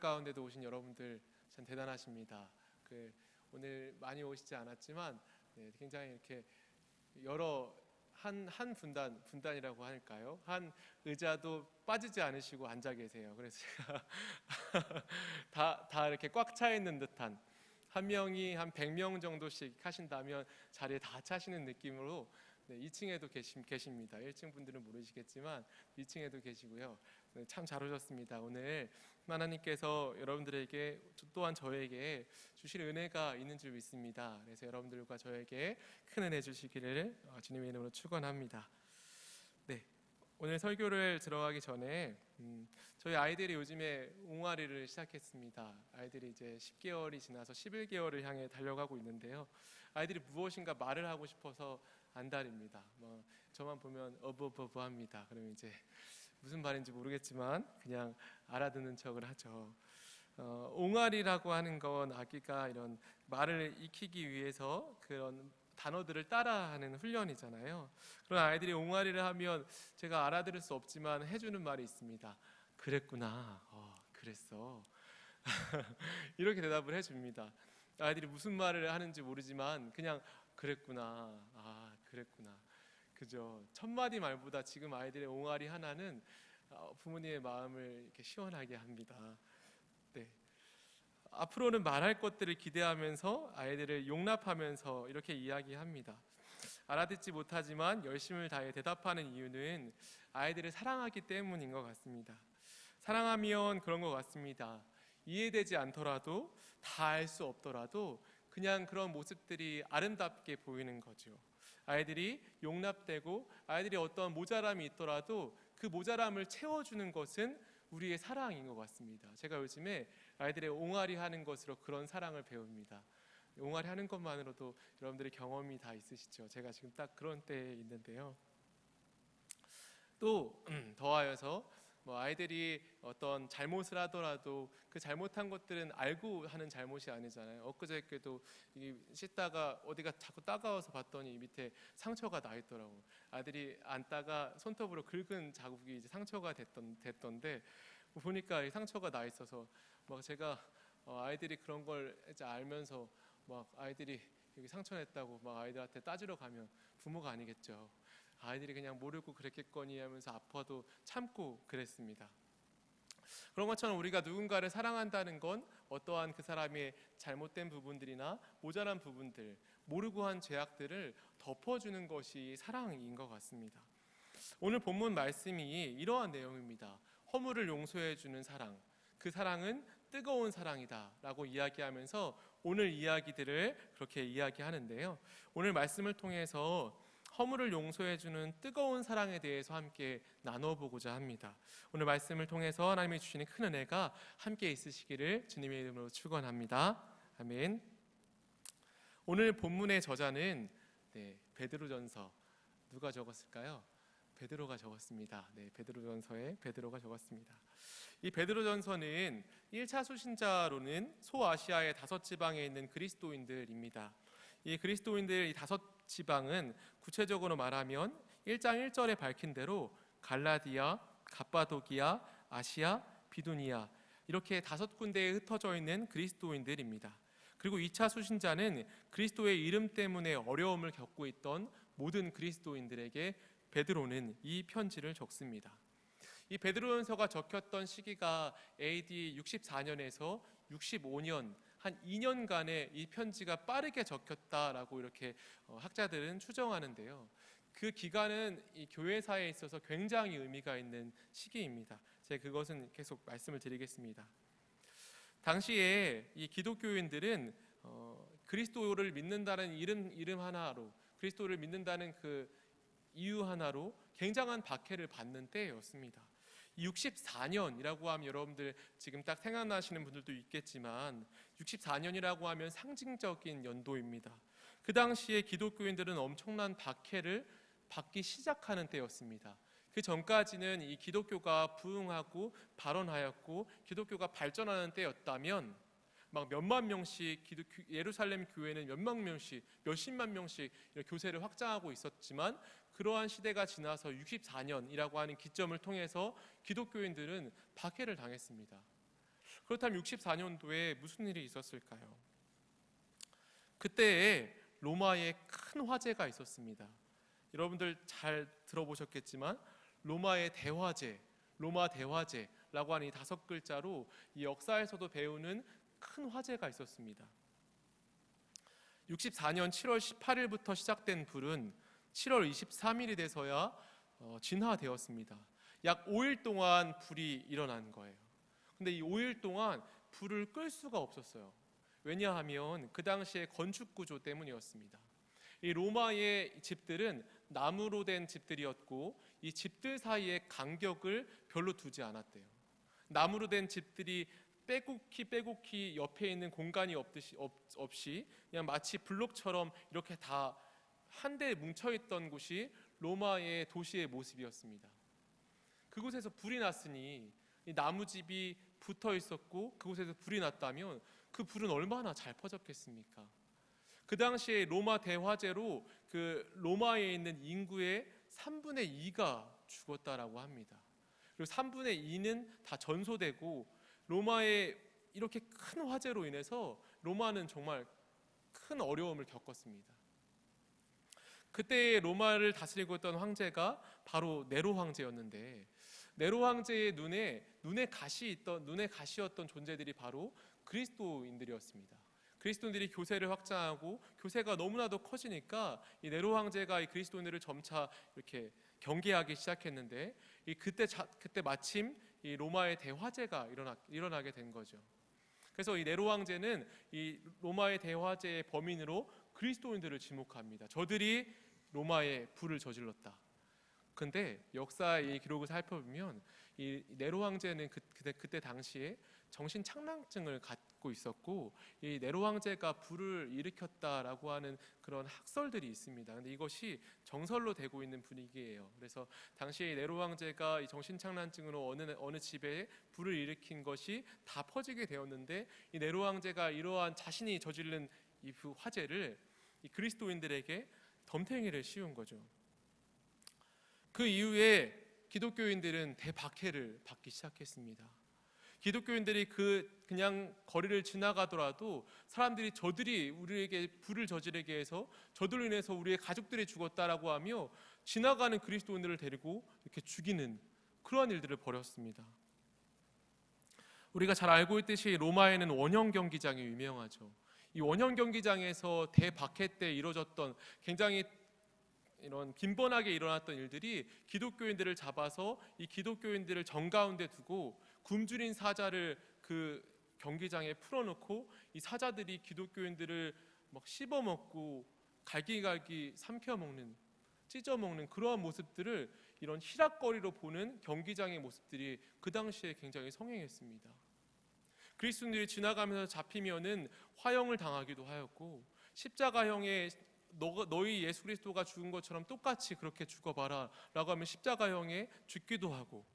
가운데도 오신 여러분들 참 대단하십니다. 오늘 많이 오시지 않았지만 굉장히 이렇게 여러 한 분단이라고 할까요? 한 의자도 빠지지 않으시고 앉아 계세요. 그래서 제가 다 이렇게 꽉 차 있는 듯한, 한 명이 한 100명 정도씩 하신다면 자리에 다 차시는 느낌으로 2층에도 계십니다. 1층 분들은 모르시겠지만 2층에도 계시고요. 참 잘 오셨습니다. 오늘 하나님께서 여러분들에게 또한 저에게 주실 은혜가 있는 줄 믿습니다. 그래서 여러분들과 저에게 큰 은혜 주시기를 주님의 이름으로 축원합니다. 네, 오늘 설교를 들어가기 전에 저희 아이들이 요즘에 옹알이를 시작했습니다. 아이들이 이제 10개월이 지나서 11개월을 향해 달려가고 있는데요. 아이들이 무엇인가 말을 하고 싶어서 안달입니다. 저만 보면 어버버버합니다. 그러면 이제 무슨 말인지 모르겠지만 그냥 알아듣는 척을 하죠. 옹알이라고 하는 건 아기가 이런 말을 익히기 위해서 그런 단어들을 따라하는 훈련이잖아요. 그런 아이들이 옹알이를 하면 제가 알아들을 수 없지만 해주는 말이 있습니다. 그랬구나. 그랬어. 이렇게 대답을 해줍니다. 아이들이 무슨 말을 하는지 모르지만 그냥 그랬구나. 그랬구나. 그죠. 첫 마디 말보다 지금 아이들의 옹알이 하나는 부모님의 마음을 이렇게 시원하게 합니다. 네. 앞으로는 말할 것들을 기대하면서 아이들을 용납하면서 이렇게 이야기합니다. 알아듣지 못하지만 열심을 다해 대답하는 이유는 아이들을 사랑하기 때문인 것 같습니다. 사랑하면 그런 것 같습니다. 이해되지 않더라도, 다 알 수 없더라도 그냥 그런 모습들이 아름답게 보이는 거죠. 아이들이 용납되고 아이들이 어떤 모자람이 있더라도 그 모자람을 채워주는 것은 우리의 사랑인 것 같습니다. 제가 요즘에 아이들의 옹알이 하는 것으로 그런 사랑을 배웁니다. 옹알이 하는 것만으로도 여러분들의 경험이 다 있으시죠. 제가 지금 딱 그런 때에 있는데요. 또 더하여서 아이들이 어떤 잘못을 하더라도 그 잘못한 것들은 알고 하는 잘못이 아니잖아요. 엊그저께도 씻다가 어디가 자꾸 따가워서 봤더니 밑에 상처가 나 있더라고요. 아들이 앉다가 손톱으로 긁은 자국이 이제 상처가 됐던데 보니까 상처가 나 있어서 제가 아이들이 그런 걸 이제 알면서 아이들이 여기 상처 냈다고 아이들한테 따지러 가면 부모가 아니겠죠. 아이들이 그냥 모르고 그랬겠거니 하면서 아파도 참고 그랬습니다. 그런 것처럼 우리가 누군가를 사랑한다는 건 어떠한 그 사람의 잘못된 부분들이나 모자란 부분들, 모르고 한 죄악들을 덮어주는 것이 사랑인 것 같습니다. 오늘 본문 말씀이 이러한 내용입니다. 허물을 용서해주는 사랑, 그 사랑은 뜨거운 사랑이다 라고 이야기하면서 오늘 이야기들을 그렇게 이야기하는데요. 오늘 말씀을 통해서 허물을 용서해주는 뜨거운 사랑에 대해서 함께 나눠보고자 합니다. 오늘 말씀을 통해서 하나님이 주시는 큰 은혜가 함께 있으시기를 주님의 이름으로 축원합니다. 아멘. 오늘 본문의 저자는 베드로전서, 누가 적었을까요? 베드로가 적었습니다. 베드로전서에 베드로가 적었습니다. 이 베드로전서는 1차 수신자로는 소아시아의 5지방에 있는 그리스도인들입니다. 이 그리스도인들 이 5지방은 구체적으로 말하면 1장 1절에 밝힌 대로 갈라디아, 갑바도기아, 아시아, 비두니아 이렇게 5군데에 흩어져 있는 그리스도인들입니다. 그리고 2차 수신자는 그리스도의 이름 때문에 어려움을 겪고 있던 모든 그리스도인들에게 베드로는 이 편지를 적습니다. 이 베드로전서가 적혔던 시기가 AD 64년에서 65년 한 2년간의 이 편지가 빠르게 적혔다라고 이렇게 학자들은 추정하는데요. 그 기간은 이 교회사에 있어서 굉장히 의미가 있는 시기입니다. 제가 그것은 계속 말씀을 드리겠습니다. 당시에 이 기독교인들은 그리스도를 믿는다는 이름 하나로, 그리스도를 믿는다는 그 이유 하나로 굉장한 박해를 받는 때였습니다. 64년이라고 하면 여러분들 지금 딱 생각나시는 분들도 있겠지만 64년이라고 하면 상징적인 연도입니다. 그 당시에 기독교인들은 엄청난 박해를 받기 시작하는 때였습니다. 그 전까지는 이 기독교가 부흥하고 발원하였고 기독교가 발전하는 때였다면 몇만 명씩 예루살렘 교회는 몇만 명씩 몇십만 명씩 교세를 확장하고 있었지만 그러한 시대가 지나서 64년이라고 하는 기점을 통해서 기독교인들은 박해를 당했습니다. 그렇다면 64년도에 무슨 일이 있었을까요? 그때에 로마에 큰 화재가 있었습니다. 여러분들 잘 들어보셨겠지만 로마의 대화재, 로마 대화재라고 하는 이 5글자로 이 역사에서도 배우는 큰 화재가 있었습니다. 64년 7월 18일부터 시작된 불은 7월 23일이 돼서야 진화되었습니다. 약 5일 동안 불이 일어난 거예요. 근데 이 5일 동안 불을 끌 수가 없었어요. 왜냐하면 그 당시의 건축 구조 때문이었습니다. 이 로마의 집들은 나무로 된 집들이었고 이 집들 사이에 간격을 별로 두지 않았대요. 나무로 된 집들이 빼곡히 옆에 있는 공간이 없이 그냥 마치 블록처럼 이렇게 다 한데 뭉쳐있던 곳이 로마의 도시의 모습이었습니다. 그곳에서 불이 났으니 이 나무집이 붙어 있었고 그곳에서 불이 났다면 그 불은 얼마나 잘 퍼졌겠습니까? 그 당시에 로마 대화재로 그 로마에 있는 인구의 3분의 2가 죽었다라고 합니다. 그리고 3분의 2는 다 전소되고 로마의 이렇게 큰 화재로 인해서 로마는 정말 큰 어려움을 겪었습니다. 그때 로마를 다스리고 있던 황제가 바로 네로 황제였는데 네로 황제의 눈에 가시였던 존재들이 바로 그리스도인들이었습니다. 그리스도인들이 교세를 확장하고 교세가 너무나도 커지니까 이 네로 황제가 이 그리스도인들을 점차 이렇게 경계하기 시작했는데 그때 마침 이 로마의 대화재가 일어나게 된 거죠. 그래서 이 네로 황제는 이 로마의 대화재의 범인으로 그리스도인들을 지목합니다. 저들이 로마에 불을 저질렀다. 근데 역사의 이 기록을 살펴보면 이 네로 황제는 그때 당시에 정신 착란증을 갖고 있었고 이 네로 황제가 불을 일으켰다라고 하는 그런 학설들이 있습니다. 근데 이것이 정설로 되고 있는 분위기예요. 그래서 당시에 네로 황제가 이 정신 착란증으로 어느 집에 불을 일으킨 것이 다 퍼지게 되었는데 이 네로 황제가 이러한 자신이 저지른 이 화재를 이 그리스도인들에게 덤탱이를 씌운 거죠. 그 이후에 기독교인들은 대박해를 받기 시작했습니다. 기독교인들이 그냥 거리를 지나가더라도 사람들이 저들이 우리에게 불을 저지르게 해서 저들로 인해서 우리의 가족들이 죽었다라고 하며 지나가는 그리스도인들을 데리고 이렇게 죽이는 그러한 일들을 벌였습니다. 우리가 잘 알고 있듯이 로마에는 원형 경기장이 유명하죠. 이 원형 경기장에서 대박해 때 이루어졌던 굉장히 이런 빈번하게 일어났던 일들이 기독교인들을 잡아서 이 기독교인들을 정가운데 두고 굶주린 사자를 그 경기장에 풀어놓고 이 사자들이 기독교인들을 막 씹어먹고 갈기갈기 삼켜먹는 찢어먹는 그러한 모습들을 이런 희락거리로 보는 경기장의 모습들이 그 당시에 굉장히 성행했습니다. 그리스도인들이 지나가면서 잡히면은 화형을 당하기도 하였고 십자가형에 너희 예수 그리스도가 죽은 것처럼 똑같이 그렇게 죽어봐라 라고 하면 십자가형에 죽기도 하고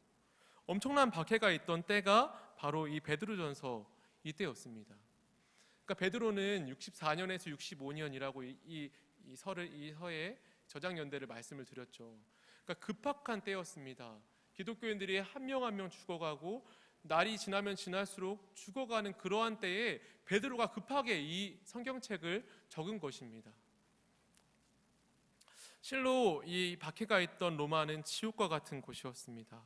엄청난 박해가 있던 때가 바로 이 베드로전서 이때였습니다. 그러니까 베드로는 64년에서 65년이라고 이 서의 저작 연대를 말씀을 드렸죠. 그러니까 급박한 때였습니다. 기독교인들이 한 명 한 명 죽어가고 날이 지나면 지날수록 죽어가는 그러한 때에 베드로가 급하게 이 성경책을 적은 것입니다. 실로 이 박해가 있던 로마는 지옥과 같은 곳이었습니다.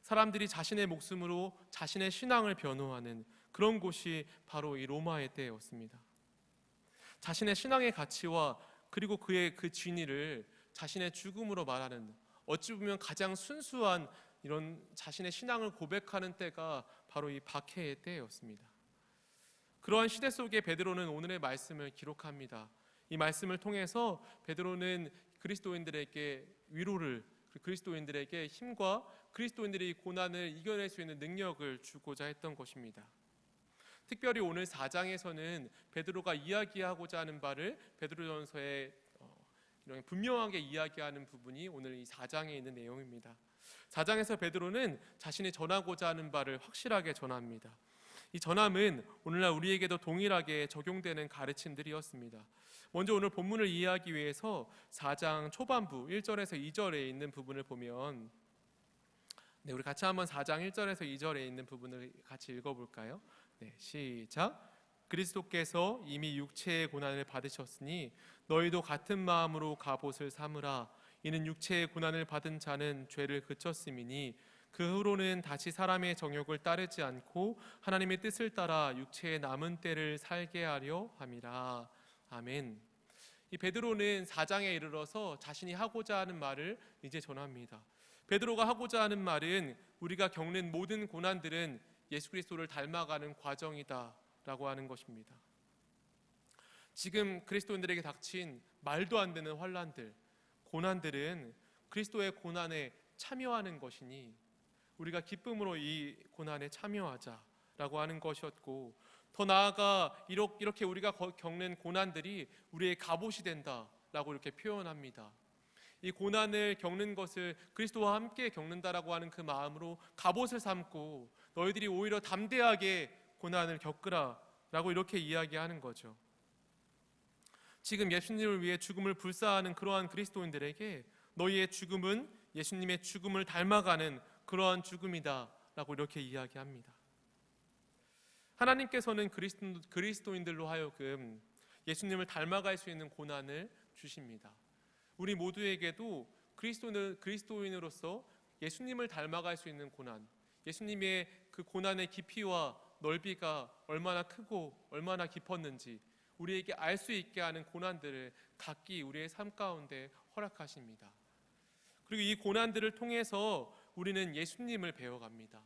사람들이 자신의 목숨으로 자신의 신앙을 변호하는 그런 곳이 바로 이 로마의 때였습니다. 자신의 신앙의 가치와 그리고 그의 그 진리를 자신의 죽음으로 말하는 어찌 보면 가장 순수한 이런 자신의 신앙을 고백하는 때가 바로 이 박해의 때였습니다. 그러한 시대 속에 베드로는 오늘의 말씀을 기록합니다. 이 말씀을 통해서 베드로는 그리스도인들에게 위로를, 그리스도인들에게 힘과 그리스도인들이 고난을 이겨낼 수 있는 능력을 주고자 했던 것입니다. 특별히 오늘 4장에서는 베드로가 이야기하고자 하는 바를 베드로전서에 이런 분명하게 이야기하는 부분이 오늘 이 4장에 있는 내용입니다. 4장에서 베드로는 자신이 전하고자 하는 바를 확실하게 전합니다. 이 전함은 오늘날 우리에게도 동일하게 적용되는 가르침들이었습니다. 먼저 오늘 본문을 이해하기 위해서 4장 초반부 1절에서 2절에 있는 부분을 보면 네, 우리 같이 한번 4장 1절에서 2절에 있는 부분을 같이 읽어볼까요? 네, 시작. 그리스도께서 이미 육체의 고난을 받으셨으니 너희도 같은 마음으로 갑옷을 삼으라. 이는 육체의 고난을 받은 자는 죄를 그쳤음이니 그 후로는 다시 사람의 정욕을 따르지 않고 하나님의 뜻을 따라 육체의 남은 때를 살게 하려 함이라. 아멘. 이 베드로는 4장에 이르러서 자신이 하고자 하는 말을 이제 전합니다. 베드로가 하고자 하는 말은 우리가 겪는 모든 고난들은 예수 그리스도를 닮아가는 과정이다라고 하는 것입니다. 지금 그리스도인들에게 닥친 말도 안 되는 환난들, 고난들은 그리스도의 고난에 참여하는 것이니 우리가 기쁨으로 이 고난에 참여하자라고 하는 것이었고, 더 나아가 이렇게 우리가 겪는 고난들이 우리의 갑옷이 된다라고 이렇게 표현합니다. 이 고난을 겪는 것을 그리스도와 함께 겪는다라고 하는 그 마음으로 갑옷을 삼고 너희들이 오히려 담대하게 고난을 겪으라라고 이렇게 이야기하는 거죠. 지금 예수님을 위해 죽음을 불사하는 그러한 그리스도인들에게 너희의 죽음은 예수님의 죽음을 닮아가는 그러한 죽음이다라고 이렇게 이야기합니다. 하나님께서는 그리스도인들로 하여금 예수님을 닮아갈 수 있는 고난을 주십니다. 우리 모두에게도 그리스도인으로서 예수님을 닮아갈 수 있는 고난, 예수님의 그 고난의 깊이와 넓이가 얼마나 크고 얼마나 깊었는지 우리에게 알 수 있게 하는 고난들을 각기 우리의 삶 가운데 허락하십니다. 그리고 이 고난들을 통해서 우리는 예수님을 배워갑니다.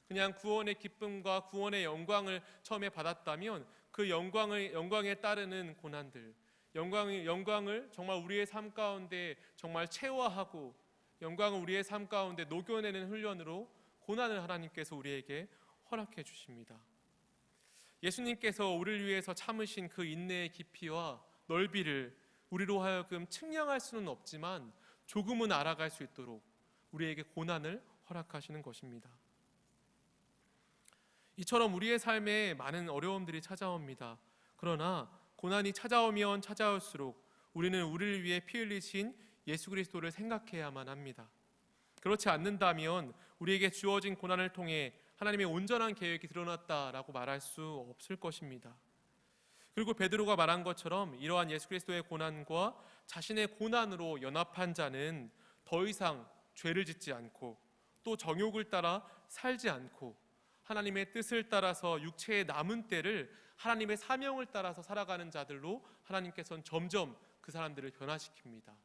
그냥 구원의 기쁨과 구원의 영광을 처음에 받았다면 그 영광에 따르는 고난들, 영광을 정말 우리의 삶 가운데 정말 체화하고 영광을 우리의 삶 가운데 녹여내는 훈련으로 고난을 하나님께서 우리에게 허락해 주십니다. 예수님께서 우리를 위해서 참으신 그 인내의 깊이와 넓이를 우리로 하여금 측량할 수는 없지만 조금은 알아갈 수 있도록 우리에게 고난을 허락하시는 것입니다. 이처럼 우리의 삶에 많은 어려움들이 찾아옵니다. 그러나 고난이 찾아오면 찾아올수록 우리는 우리를 위해 피 흘리신 예수 그리스도를 생각해야만 합니다. 그렇지 않는다면 우리에게 주어진 고난을 통해 하나님의 온전한 계획이 드러났다라고 말할 수 없을 것입니다. 그리고 베드로가 말한 것처럼 이러한 예수 그리스도의 고난과 자신의 고난으로 연합한 자는 더 이상 죄를 짓지 않고 또 정욕을 따라 살지 않고 하나님의 뜻을 따라서 육체의 남은 때를 하나님의 사명을 따라서 살아가는 자들로 하나님께서는 점점 그 사람들을 변화시킵니다.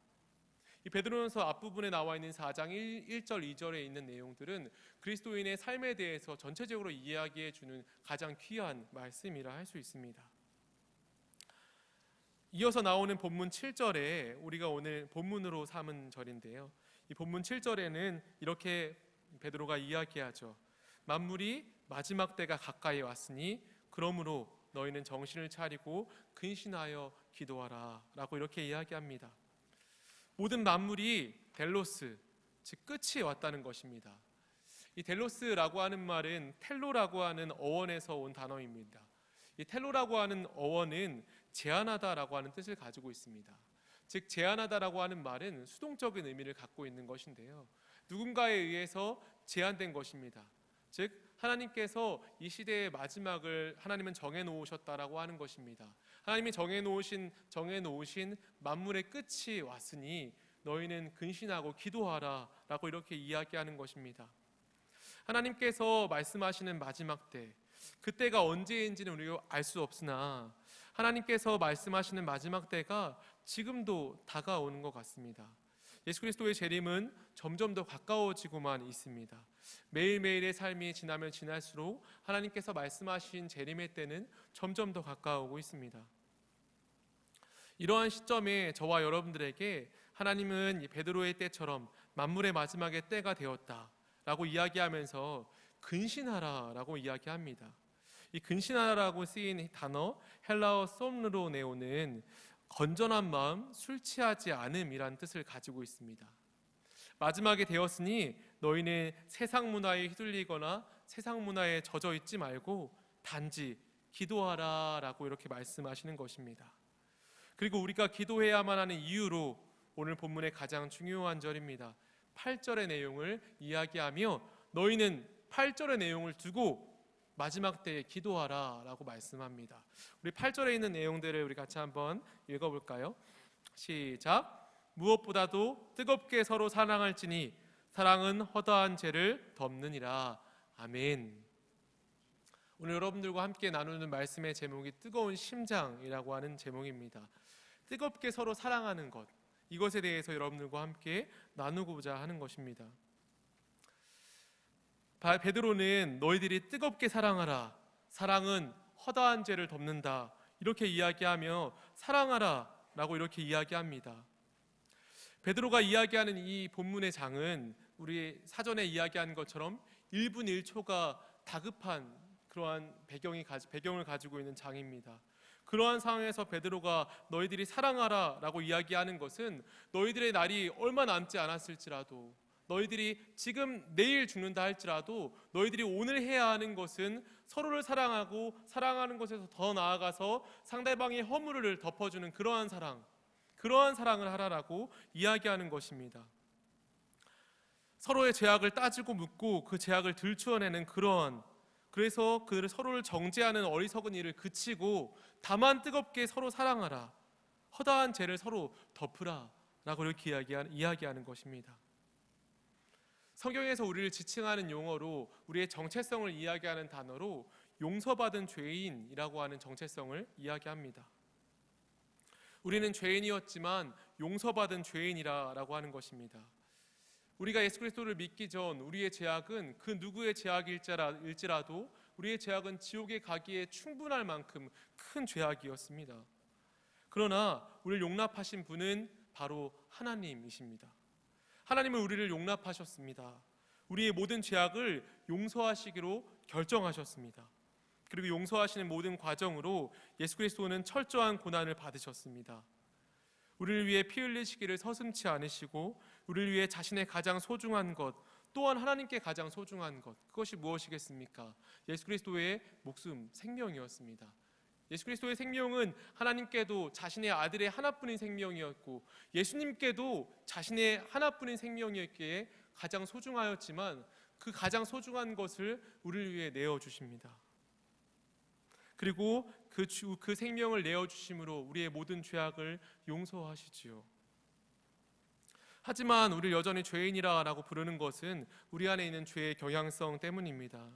이 베드로전서 앞부분에 나와 있는 4장 1절 2절에 있는 내용들은 그리스도인의 삶에 대해서 전체적으로 이야기해 주는 가장 귀한 말씀이라 할 수 있습니다. 이어서 나오는 본문 7절에 우리가 오늘 본문으로 삼은 절인데요. 이 본문 7절에는 이렇게 베드로가 이야기하죠. 만물이 마지막 때가 가까이 왔으니 그러므로 너희는 정신을 차리고 근신하여 기도하라 라고 이렇게 이야기합니다. 모든 만물이 델로스, 즉 끝이 왔다는 것입니다. 이 델로스라고 하는 말은 텔로라고 하는 어원에서 온 단어입니다. 이 텔로라고 하는 어원은 제한하다라고 하는 뜻을 가지고 있습니다. 즉 제한하다라고 하는 말은 수동적인 의미를 갖고 있는 것인데요. 누군가에 의해서 제한된 것입니다. 즉 하나님께서 이 시대의 마지막을 하나님은 정해놓으셨다라고 하는 것입니다. 하나님이 정해놓으신 만물의 끝이 왔으니 너희는 근신하고 기도하라 라고 이렇게 이야기하는 것입니다. 하나님께서 말씀하시는 마지막 때, 그때가 언제인지는 우리가 알 수 없으나 하나님께서 말씀하시는 마지막 때가 지금도 다가오는 것 같습니다. 예수 그리스도의 재림은 점점 더 가까워지고만 있습니다. 매일매일의 삶이 지나면 지날수록 하나님께서 말씀하신 재림의 때는 점점 더 가까워오고 있습니다. 이러한 시점에 저와 여러분들에게 하나님은 베드로의 때처럼 만물의 마지막의 때가 되었다라고 이야기하면서 근신하라라고 이야기합니다. 이 근신하라고 쓰인 단어 헬라어 솜르로네오는 건전한 마음, 술 취하지 않음이란 뜻을 가지고 있습니다. 마지막에 되었으니 너희는 세상 문화에 휘둘리거나 세상 문화에 젖어 있지 말고 단지 기도하라 라고 이렇게 말씀하시는 것입니다. 그리고 우리가 기도해야만 하는 이유로 오늘 본문의 가장 중요한 절입니다. 8절의 내용을 이야기하며 너희는 8절의 내용을 두고 마지막 때에 기도하라 라고 말씀합니다. 우리 8절에 있는 내용들을 우리 같이 한번 읽어볼까요? 시작. 무엇보다도 뜨겁게 서로 사랑할지니 사랑은 허다한 죄를 덮느니라. 아멘. 오늘 여러분들과 함께 나누는 말씀의 제목이 뜨거운 심장이라고 하는 제목입니다. 뜨겁게 서로 사랑하는 것, 이것에 대해서 여러분들과 함께 나누고자 하는 것입니다. 베드로는 너희들이 뜨겁게 사랑하라, 사랑은 허다한 죄를 덮는다, 이렇게 이야기하며 사랑하라 라고 이렇게 이야기합니다. 베드로가 이야기하는 이 본문의 장은 우리 사전에 이야기한 것처럼 1분 1초가 다급한 그러한 배경을 가지고 있는 장입니다. 그러한 상황에서 베드로가 너희들이 사랑하라 라고 이야기하는 것은 너희들의 날이 얼마 남지 않았을지라도, 너희들이 지금 내일 죽는다 할지라도 너희들이 오늘 해야 하는 것은 서로를 사랑하고 사랑하는 것에서 더 나아가서 상대방의 허물을 덮어주는 그러한 사랑을 하라라고 이야기하는 것입니다. 서로의 죄악을 따지고 묻고 그 죄악을 들추어내는 그래서 서로를 정죄하는 어리석은 일을 그치고 다만 뜨겁게 서로 사랑하라, 허다한 죄를 서로 덮으라 라고 이렇게 이야기하는 것입니다. 성경에서 우리를 지칭하는 용어로 우리의 정체성을 이야기하는 단어로 용서받은 죄인이라고 하는 정체성을 이야기합니다. 우리는 죄인이었지만 용서받은 죄인이라고 하는 것입니다. 우리가 예수 그리스도를 믿기 전 우리의 죄악은 그 누구의 죄악일지라도 우리의 죄악은 지옥에 가기에 충분할 만큼 큰 죄악이었습니다. 그러나 우리를 용납하신 분은 바로 하나님이십니다. 하나님은 우리를 용납하셨습니다. 우리의 모든 죄악을 용서하시기로 결정하셨습니다. 그리고 용서하시는 모든 과정으로 예수 그리스도는 철저한 고난을 받으셨습니다. 우리를 위해 피 흘리시기를 서슴지 않으시고 우리를 위해 자신의 가장 소중한 것, 또한 하나님께 가장 소중한 것, 그것이 무엇이겠습니까? 예수 그리스도의 목숨, 생명이었습니다. 예수 그리스도의 생명은 하나님께도 자신의 아들의 하나뿐인 생명이었고 예수님께도 자신의 하나뿐인 생명이었기에 가장 소중하였지만 그 가장 소중한 것을 우리를 위해 내어주십니다. 그리고 그 생명을 내어주심으로 우리의 모든 죄악을 용서하시지요. 하지만 우리를 여전히 죄인이라고 부르는 것은 우리 안에 있는 죄의 경향성 때문입니다.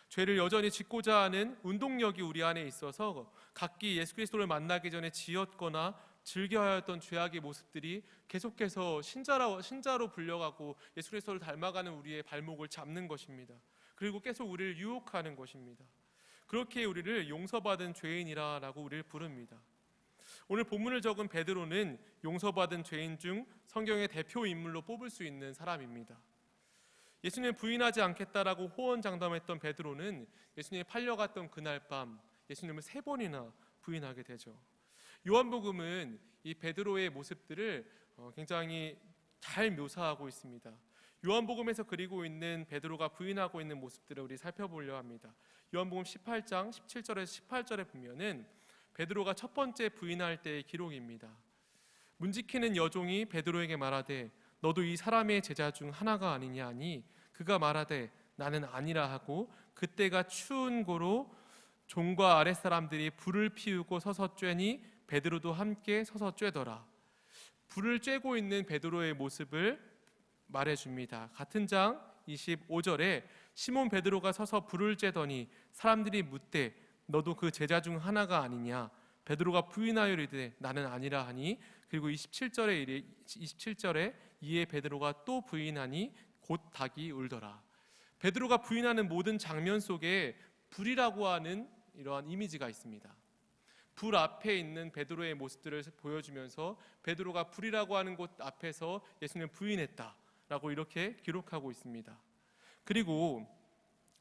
죄를 여전히 짓고자 하는 운동력이 우리 안에 있어서 각기 예수 그리스도를 만나기 전에 지었거나 즐겨하였던 죄악의 모습들이 계속해서 신자로 불려가고 예수 그리스도를 닮아가는 우리의 발목을 잡는 것입니다. 그리고 계속 우리를 유혹하는 것입니다. 그렇게 우리를 용서받은 죄인이라고 우리를 부릅니다. 오늘 본문을 적은 베드로는 용서받은 죄인 중 성경의 대표 인물로 뽑을 수 있는 사람입니다. 예수님을 부인하지 않겠다라고 호언장담했던 베드로는 예수님이 팔려갔던 그날 밤 예수님을 3번이나 부인하게 되죠. 요한복음은 이 베드로의 모습들을 굉장히 잘 묘사하고 있습니다. 요한복음에서 그리고 있는 베드로가 부인하고 있는 모습들을 우리 살펴보려 합니다. 요한복음 18장 17절에서 18절에 보면은 베드로가 첫 번째 부인할 때의 기록입니다. 문지키는 여종이 베드로에게 말하되 너도 이 사람의 제자 중 하나가 아니냐 하니 그가 말하되 나는 아니라 하고 그때가 추운 고로 종과 아랫사람들이 불을 피우고 서서 쬐니 베드로도 함께 서서 쬐더라. 불을 쬐고 있는 베드로의 모습을 말해줍니다. 같은 장 25절에 시몬 베드로가 서서 불을 쬐더니 사람들이 묻되 너도 그 제자 중 하나가 아니냐. 베드로가 부인하여 이르되 나는 아니라 하니 그리고 27절에 이에 베드로가 또 부인하니 곧 닭이 울더라. 베드로가 부인하는 모든 장면 속에 불이라고 하는 이러한 이미지가 있습니다. 불 앞에 있는 베드로의 모습들을 보여주면서 베드로가 불이라고 하는 곳 앞에서 예수님을 부인했다라고 이렇게 기록하고 있습니다. 그리고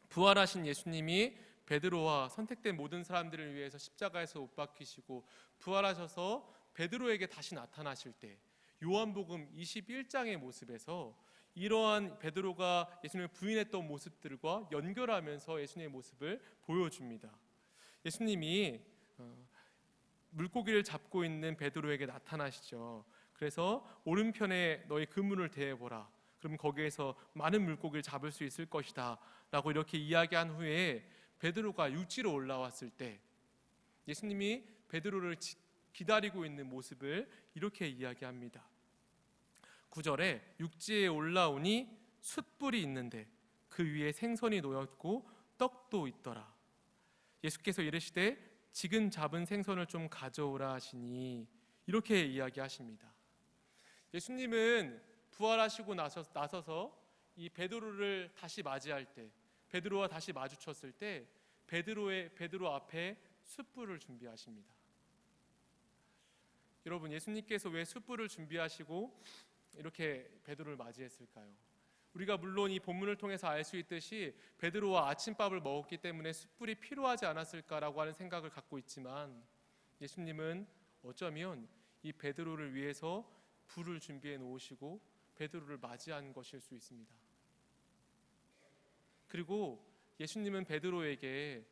부활하신 예수님이 베드로와 선택된 모든 사람들을 위해서 십자가에서 못 박히시고 부활하셔서 베드로에게 다시 나타나실 때 요한복음 21장의 모습에서 이러한 베드로가 예수님을 부인했던 모습들과 연결하면서 예수님의 모습을 보여줍니다. 예수님이 물고기를 잡고 있는 베드로에게 나타나시죠. 그래서 오른편에 너의 그물을 대해보라. 그럼 거기에서 많은 물고기를 잡을 수 있을 것이다 라고 이렇게 이야기한 후에 베드로가 육지로 올라왔을 때 예수님이 베드로를 기다리고 있는 모습을 이렇게 이야기합니다. 9절에 육지에 올라오니 숯불이 있는데 그 위에 생선이 놓였고 떡도 있더라. 예수께서 이르시되 지금 잡은 생선을 좀 가져오라 하시니 이렇게 이야기하십니다. 예수님은 부활하시고 나서서 이 베드로를 다시 맞이할 때, 베드로와 다시 마주쳤을 때 베드로 앞에 숯불을 준비하십니다. 여러분, 예수님께서 왜 숯불을 준비하시고 이렇게 베드로를 맞이했을까요? 우리가 물론 이 본문을 통해서 알 수 있듯이 베드로와 아침밥을 먹었기 때문에 숯불이 필요하지 않았을까라고 하는 생각을 갖고 있지만 예수님은 어쩌면 이 베드로를 위해서 불을 준비해 놓으시고 베드로를 맞이한 것일 수 있습니다. 그리고 예수님은 베드로에게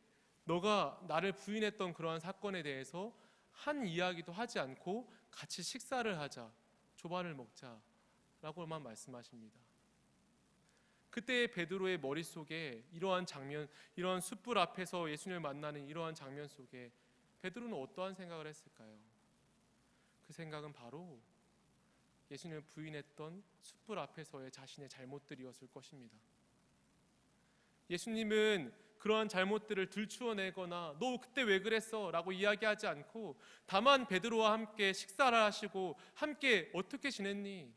너가 나를 부인했던 그러한 사건에 대해서 한 이야기도 하지 않고 같이 식사를 하자, 조반을 먹자라고만 말씀하십니다. 그때 베드로의 머릿속에 이러한 장면, 이러한 숯불 앞에서 예수님을 만나는 이러한 장면 속에 베드로는 어떠한 생각을 했을까요? 그 생각은 바로 예수님을 부인했던 숯불 앞에서의 자신의 잘못들이었을 것입니다. 예수님은 그러한 잘못들을 들추어내거나 너 그때 왜 그랬어? 라고 이야기하지 않고 다만 베드로와 함께 식사를 하시고 함께 어떻게 지냈니?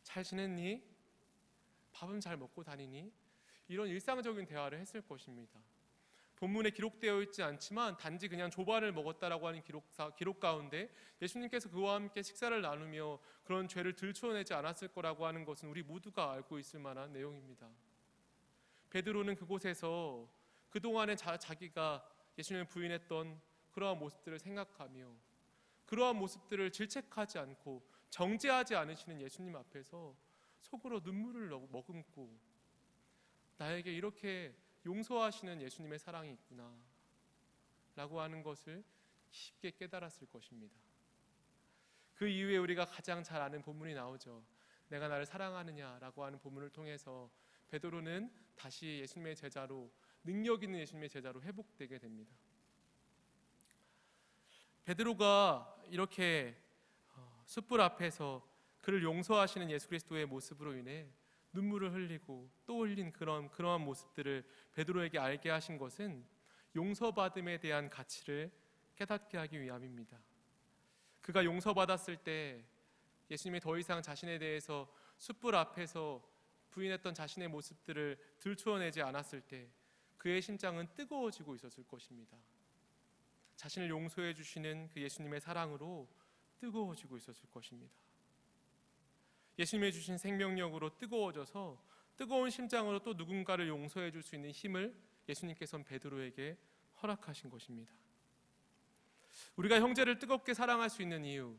잘 지냈니? 밥은 잘 먹고 다니니? 이런 일상적인 대화를 했을 것입니다. 본문에 기록되어 있지 않지만 단지 그냥 조반을 먹었다라고 하는 기록 가운데 예수님께서 그와 함께 식사를 나누며 그런 죄를 들추어내지 않았을 거라고 하는 것은 우리 모두가 알고 있을 만한 내용입니다. 베드로는 그곳에서 그동안에 자기가 예수님을 부인했던 그러한 모습들을 생각하며 그러한 모습들을 질책하지 않고 정죄하지 않으시는 예수님 앞에서 속으로 눈물을 머금고 나에게 이렇게 용서하시는 예수님의 사랑이 있구나 라고 하는 것을 쉽게 깨달았을 것입니다. 그 이후에 우리가 가장 잘 아는 본문이 나오죠. 내가 나를 사랑하느냐라고 하는 본문을 통해서 베드로는 다시 예수님의 제자로, 능력 있는 예수님의 제자로 회복되게 됩니다. 베드로가 이렇게 숯불 앞에서 그를 용서하시는 예수 그리스도의 모습으로 인해 눈물을 흘리고 또 흘린 그러한 모습들을 베드로에게 알게 하신 것은 용서받음에 대한 가치를 깨닫게 하기 위함입니다. 그가 용서받았을 때 예수님이 더 이상 자신에 대해서 숯불 앞에서 부인했던 자신의 모습들을 들추어내지 않았을 때 그의 심장은 뜨거워지고 있었을 것입니다. 자신을 용서해 주시는 그 예수님의 사랑으로 뜨거워지고 있었을 것입니다. 예수님이 주신 생명력으로 뜨거워져서 뜨거운 심장으로 또 누군가를 용서해 줄 수 있는 힘을 예수님께서는 베드로에게 허락하신 것입니다. 우리가 형제를 뜨겁게 사랑할 수 있는 이유,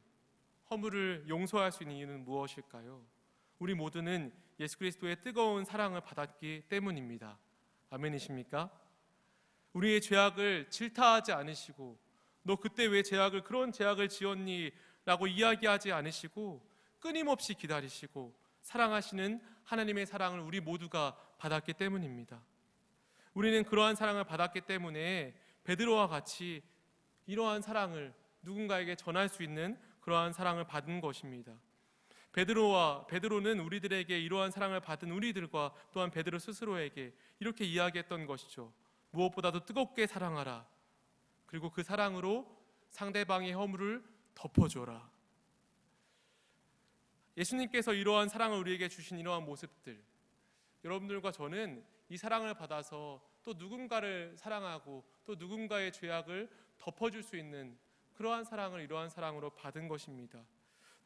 허물을 용서할 수 있는 이유는 무엇일까요? 우리 모두는 예수 그리스도의 뜨거운 사랑을 받았기 때문입니다. 아멘이십니까? 우리의 죄악을 질타하지 않으시고 너 그때 왜 그런 죄악을 지었니? 라고 이야기하지 않으시고 끊임없이 기다리시고 사랑하시는 하나님의 사랑을 우리 모두가 받았기 때문입니다. 우리는 그러한 사랑을 받았기 때문에 베드로와 같이 이러한 사랑을 누군가에게 전할 수 있는 그러한 사랑을 받은 것입니다. 베드로는 우리들에게 이러한 사랑을 받은 우리들과 또한 베드로 스스로에게 이렇게 이야기했던 것이죠. 무엇보다도 뜨겁게 사랑하라. 그리고 그 사랑으로 상대방의 허물을 덮어줘라. 예수님께서 이러한 사랑을 우리에게 주신 이러한 모습들, 여러분들과 저는 이 사랑을 받아서 또 누군가를 사랑하고 또 누군가의 죄악을 덮어줄 수 있는 그러한 사랑을 이러한 사랑으로 받은 것입니다.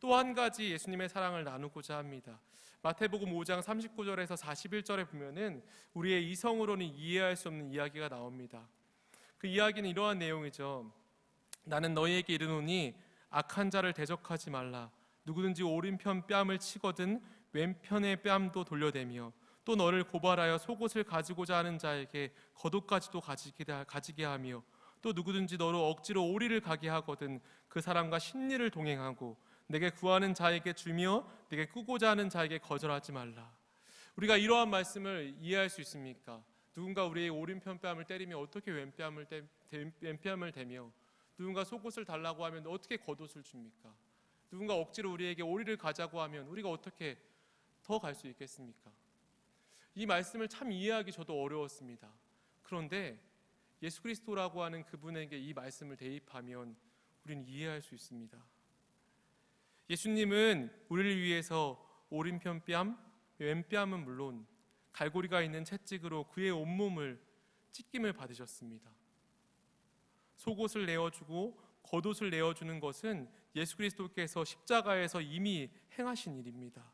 또 한 가지 예수님의 사랑을 나누고자 합니다. 마태복음 5장 39절에서 41절에 보면은 우리의 이성으로는 이해할 수 없는 이야기가 나옵니다. 그 이야기는 이러한 내용이죠. 나는 너희에게 이르노니 악한 자를 대적하지 말라. 누구든지 오른편 뺨을 치거든 왼편의 뺨도 돌려대며 또 너를 고발하여 속옷을 가지고자 하는 자에게 겉옷까지도 가지게 하며 또 누구든지 너로 억지로 오리를 가게 하거든 그 사람과 십리를 동행하고 내게 구하는 자에게 주며 내게 꾸고자 하는 자에게 거절하지 말라. 우리가 이러한 말씀을 이해할 수 있습니까? 누군가 우리의 오른편 뺨을 때리며 어떻게 왼뺨을 대며, 누군가 속옷을 달라고 하면 어떻게 겉옷을 줍니까? 누군가 억지로 우리에게 오리를 가자고 하면 우리가 어떻게 더 갈 수 있겠습니까? 이 말씀을 참 이해하기 저도 어려웠습니다. 그런데 예수 그리스도라고 하는 그분에게 이 말씀을 대입하면 우리는 이해할 수 있습니다. 예수님은 우리를 위해서 오른편 뺨, 왼뺨은 물론 갈고리가 있는 채찍으로 그의 온몸을 찢김을 받으셨습니다. 속옷을 내어주고 겉옷을 내어주는 것은 예수 그리스도께서 십자가에서 이미 행하신 일입니다.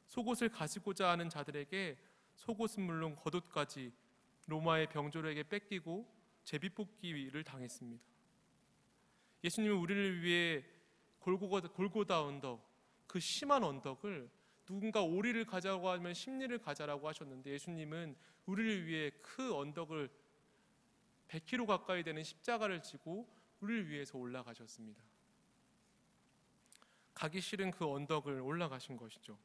속옷을 가지고자 하는 자들에게 속옷은 물론 겉옷까지 로마의 병졸에게 뺏기고 제비뽑기를 당했습니다. 예수님은 우리를 위해 골고다 언덕, 그 심한 언덕을 누군가 오리를 가자고 하면 십리를 가자라고 하셨는데, 예수님은 우리를 위해 그 언덕을 100km 가까이 되는 십자가를 지고 우리를 위해서 올라가셨습니다. 가기 싫은 그 언덕을 올라가신 것이죠.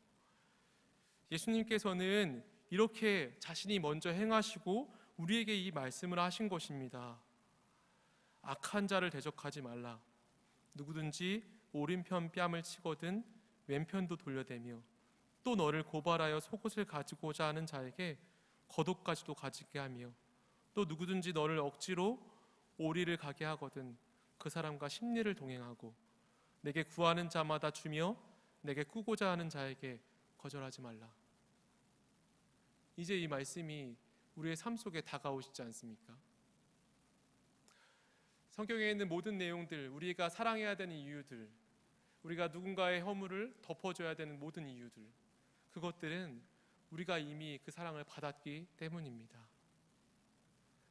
예수님께서는 이렇게 자신이 먼저 행하시고 우리에게 이 말씀을 하신 것입니다. 악한 자를 대적하지 말라. 누구든지 오른편 뺨을 치거든 왼편도 돌려대며 또 너를 고발하여 속옷을 가지고자 하는 자에게 겉옷까지도 가지게 하며 또 누구든지 너를 억지로 오리를 가게 하거든 그 사람과 십리를 동행하고 내게 구하는 자마다 주며 내게 꾸고자 하는 자에게 거절하지 말라. 이제 이 말씀이 우리의 삶 속에 다가오시지 않습니까? 성경에 있는 모든 내용들, 우리가 사랑해야 되는 이유들, 우리가 누군가의 허물을 덮어줘야 되는 모든 이유들, 그것들은 우리가 이미 그 사랑을 받았기 때문입니다.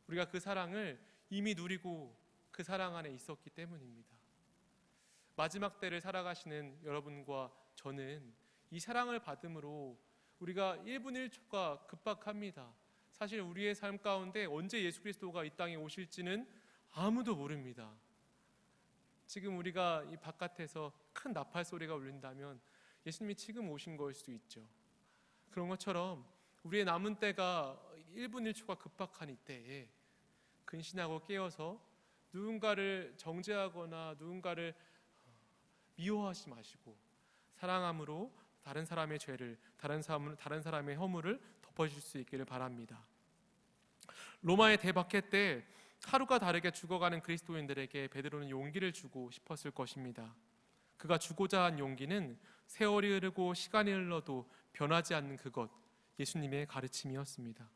우리가 그 사랑을 이미 누리고 그 사랑 안에 있었기 때문입니다. 마지막 때를 살아가시는 여러분과 저는 이 사랑을 받음으로 우리가 1분 1초가 급박합니다. 사실 우리의 삶 가운데 언제 예수 그리스도가 이 땅에 오실지는 아무도 모릅니다. 지금 우리가 이 바깥에서 큰 나팔 소리가 울린다면 예수님이 지금 오신 걸 수도 있죠. 그런 것처럼 우리의 남은 때가 1분 1초가 급박한 이때에 근신하고 깨어서 누군가를 정죄하거나 누군가를 미워하지 마시고 사랑함으로 다른 사람의 죄를, 다른 사람의 허물을 덮어줄 수 있기를 바랍니다. 로마의 대박해 때 하루가 다르게 죽어가는 그리스도인들에게 베드로는 용기를 주고 싶었을 것입니다. 그가 주고자 한 용기는 세월이 흐르고 시간이 흘러도 변하지 않는 그것, 예수님의 가르침이었습니다.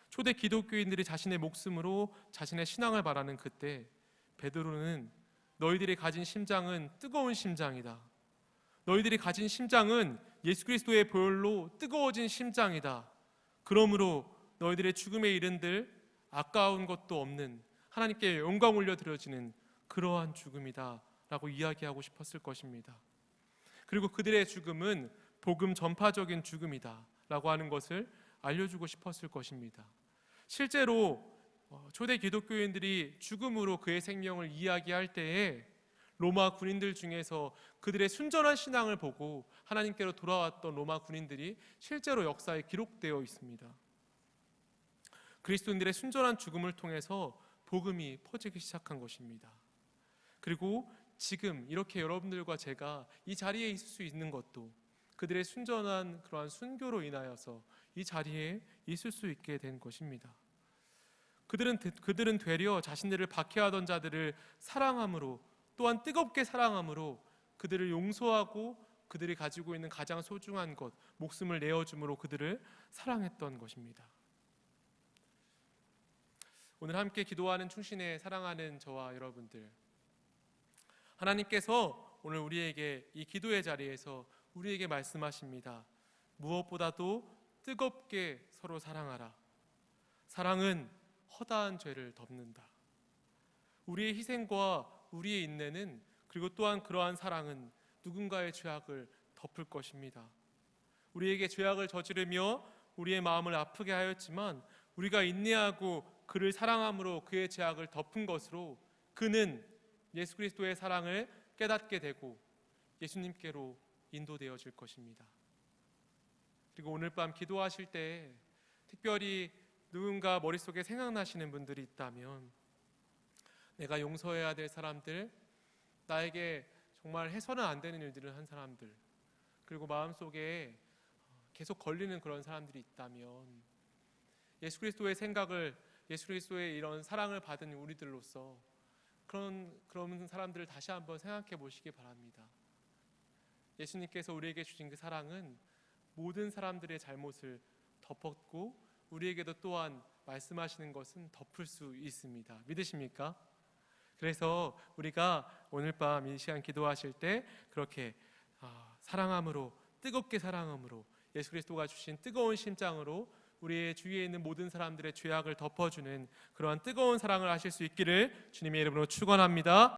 초대 기독교인들이 자신의 목숨으로 자신의 신앙을 바라는 그때 베드로는 너희들이 가진 심장은 뜨거운 심장이다. 너희들이 가진 심장은 예수 그리스도의 보혈로 뜨거워진 심장이다. 그러므로 너희들의 죽음에 이른들 아까운 것도 없는 하나님께 영광 올려드려지는 그러한 죽음이다 라고 이야기하고 싶었을 것입니다. 그리고 그들의 죽음은 복음 전파적인 죽음이다 라고 하는 것을 알려주고 싶었을 것입니다. 실제로 초대 기독교인들이 죽음으로 그의 생명을 이야기할 때에 로마 군인들 중에서 그들의 순전한 신앙을 보고 하나님께로 돌아왔던 로마 군인들이 실제로 역사에 기록되어 있습니다. 그리스도인들의 순전한 죽음을 통해서 복음이 퍼지기 시작한 것입니다. 그리고 지금 이렇게 여러분들과 제가 이 자리에 있을 수 있는 것도 그들의 순전한 그러한 순교로 인하여서 이 자리에 있을 수 있게 된 것입니다. 그들은 되려 자신들을 박해하던 자들을 사랑함으로, 또한 뜨겁게 사랑함으로 그들을 용서하고 그들이 가지고 있는 가장 소중한 것, 목숨을 내어줌으로 그들을 사랑했던 것입니다. 오늘 함께 기도하는 충신에 사랑하는 저와 여러분들, 하나님께서 오늘 우리에게 이 기도의 자리에서 우리에게 말씀하십니다. 무엇보다도 뜨겁게 서로 사랑하라. 사랑은 허다한 죄를 덮는다. 우리의 희생과 우리의 인내는, 그리고 또한 그러한 사랑은 누군가의 죄악을 덮을 것입니다. 우리에게 죄악을 저지르며 우리의 마음을 아프게 하였지만 우리가 인내하고 그를 사랑함으로 그의 죄악을 덮은 것으로 그는 예수 그리스도의 사랑을 깨닫게 되고 예수님께로 인도되어질 것입니다. 그리고 오늘 밤 기도하실 때 특별히 누군가 머릿속에 생각나시는 분들이 있다면, 내가 용서해야 될 사람들, 나에게 정말 해서는 안 되는 일들을 한 사람들, 그리고 마음속에 계속 걸리는 그런 사람들이 있다면, 예수 그리스도의 생각을, 예수 그리스도의 이런 사랑을 받은 우리들로서 그런 사람들을 다시 한번 생각해 보시기 바랍니다. 예수님께서 우리에게 주신 그 사랑은 모든 사람들의 잘못을 덮었고, 우리에게도 또한 말씀하시는 것은 덮을 수 있습니다. 믿으십니까? 그래서 우리가 오늘 밤 이 시간 기도하실 때 그렇게 사랑함으로, 뜨겁게 사랑함으로, 예수 그리스도가 주신 뜨거운 심장으로 우리의 주위에 있는 모든 사람들의 죄악을 덮어주는 그러한 뜨거운 사랑을 하실 수 있기를 주님의 이름으로 축원합니다.